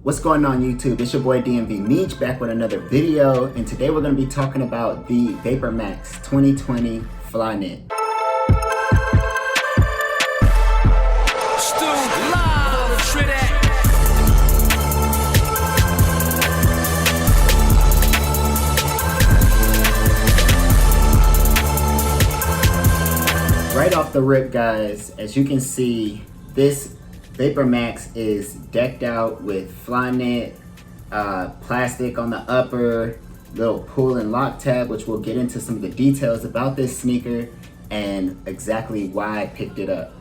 What's going on YouTube? It's your boy dmvmeech back with another video, and today we're going to be talking about the Vapormax 2020 Flyknit. Triddack. Right off the rip, guys, as you can see, this Vapormax is decked out with Flyknit, plastic on the upper, little pull and lock tab, which we'll get into some of the details about this sneaker and exactly why I picked it up.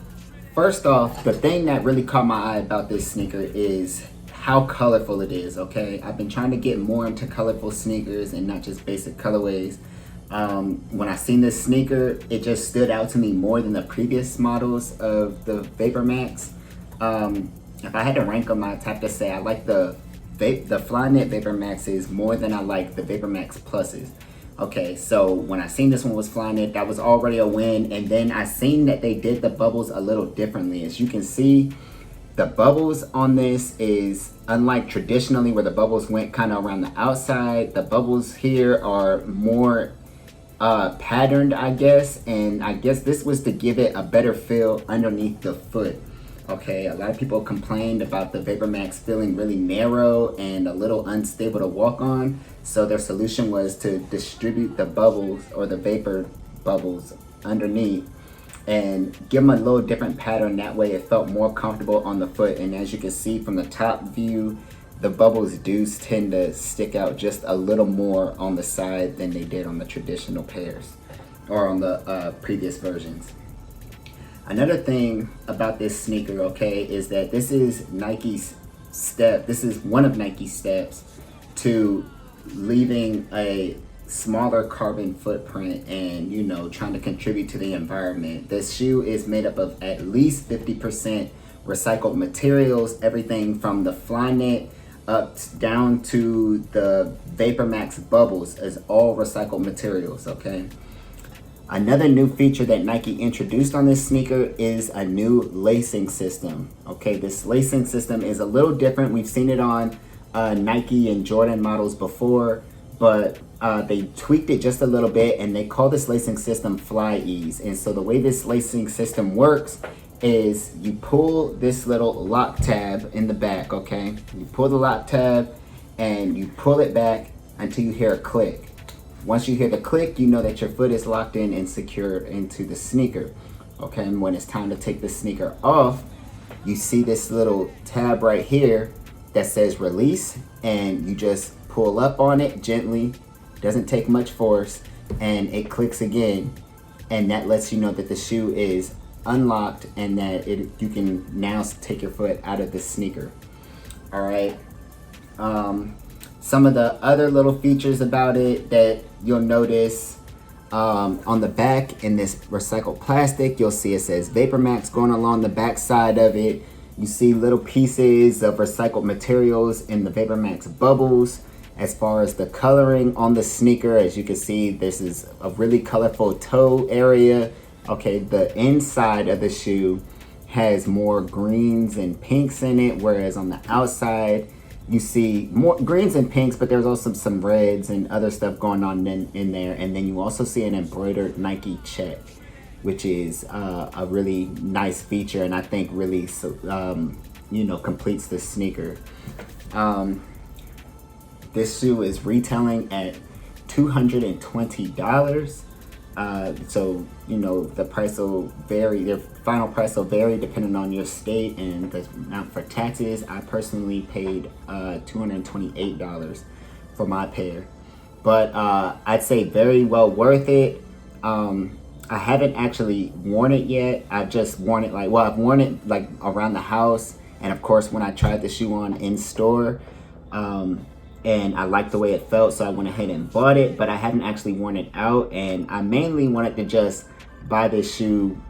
First off, the thing that really caught my eye about this sneaker is how colorful it is, okay? I've been trying to get more into colorful sneakers and not just basic colorways. When I seen this sneaker, it just stood out to me more than the previous models of the Vapormax. If I had to rank them, I'd have to say I like the Flyknit Vapormaxes more than I like the Vapormax Pluses. Okay, so when I seen this one was Flyknit, that was already a win, and then I seen that they did the bubbles a little differently. As you can see, the bubbles on this is unlike traditionally where the bubbles went kind of around the outside. The bubbles here are more patterned, I guess, and I guess this was to give it a better feel underneath the foot. Okay, a lot of people complained about the Vapormax feeling really narrow and a little unstable to walk on, so their solution was to distribute the bubbles or the vapor bubbles underneath and give them a little different pattern. That way it felt more comfortable on the foot, and as you can see from the top view, the bubbles do tend to stick out just a little more on the side than they did on the traditional pairs or on the previous versions. Another thing about this sneaker, okay, is that this is Nike's step. This is one of Nike's steps to leaving a smaller carbon footprint and, you know, trying to contribute to the environment. This shoe is made up of at least 50% recycled materials. Everything from the Flyknit up down to the Vapormax bubbles is all recycled materials, okay? Another new feature that Nike introduced on this sneaker is a new lacing system. Okay, this lacing system is a little different. We've seen it on Nike and Jordan models before, but they tweaked it just a little bit and they call this lacing system Fly Ease. And so the way this lacing system works is you pull this little lock tab in the back, okay? You pull the lock tab and you pull it back until you hear a click. Once you hear the click, you know that your foot is locked in and secured into the sneaker. Okay, and when it's time to take the sneaker off, you see this little tab right here that says release, and you just pull up on it gently, doesn't take much force, and it clicks again, and that lets you know that the shoe is unlocked and that you can now take your foot out of the sneaker. All right. Some of the other little features about it that you'll notice on the back in this recycled plastic, you'll see it says Vapormax going along the back side of it. You see little pieces of recycled materials in the Vapormax bubbles. As far as the coloring on the sneaker, as you can see, this is a really colorful toe area. Okay, the inside of the shoe has more greens and pinks in it, whereas on the outside, you see more greens and pinks, but there's also some reds and other stuff going on in there. And then you also see an embroidered Nike check, which is a really nice feature, and I think really, you know, completes the sneaker. This shoe is retailing at $220. So, you know, the price will vary, their final price will vary depending on your state and the amount for taxes. I personally paid $228 for my pair, but I'd say very well worth it. I haven't actually worn it yet. I've just worn it I've worn it like around the house, and of course when I tried the shoe on in store, and I liked the way it felt, so I went ahead and bought it, but I hadn't actually worn it out, and I mainly wanted to just buy this shoe.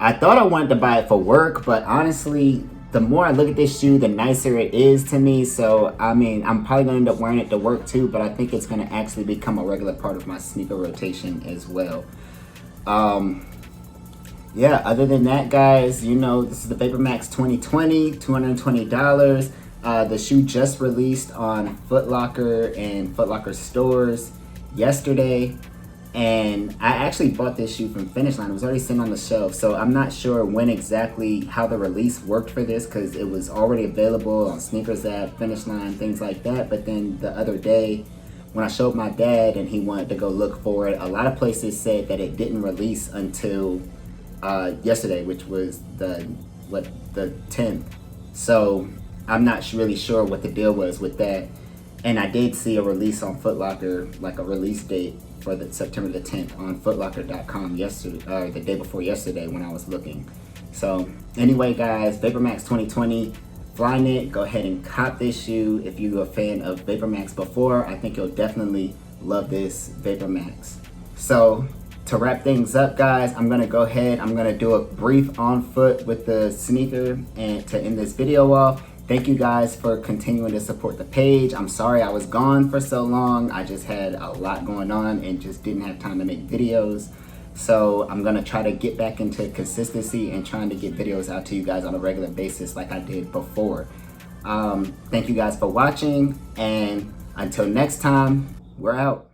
I thought I wanted to buy it for work, but honestly, the more I look at this shoe, the nicer it is to me. So, I mean, I'm probably going to end up wearing it to work too, but I think it's going to actually become a regular part of my sneaker rotation as well. Yeah, other than that, guys, you know, this is the Vapormax 2020, $220. The shoe just released on Foot Locker and Foot Locker stores yesterday. And I actually bought this shoe from Finish Line. It was already sitting on the shelf, so I'm not sure when exactly how the release worked for this, because it was already available on Sneakers app, Finish Line, things like that. But then the other day when I showed my dad and he wanted to go look for it, a lot of places said that it didn't release until yesterday, which was the 10th. So I'm not really sure what the deal was with that. And I did see a release on Foot Locker, like a release date for the September the 10th on footlocker.com yesterday, or the day before yesterday when I was looking. So anyway, guys, Vapormax 2020, Flyknit, go ahead and cop this shoe. If you're a fan of Vapormax before, I think you'll definitely love this Vapormax. So to wrap things up, guys, I'm gonna go ahead, I'm gonna do a brief on foot with the sneaker and to end this video off. Thank you guys for continuing to support the page. I'm sorry I was gone for so long. I just had a lot going on and just didn't have time to make videos. So I'm gonna try to get back into consistency and trying to get videos out to you guys on a regular basis like I did before. Thank you guys for watching, and until next time, we're out.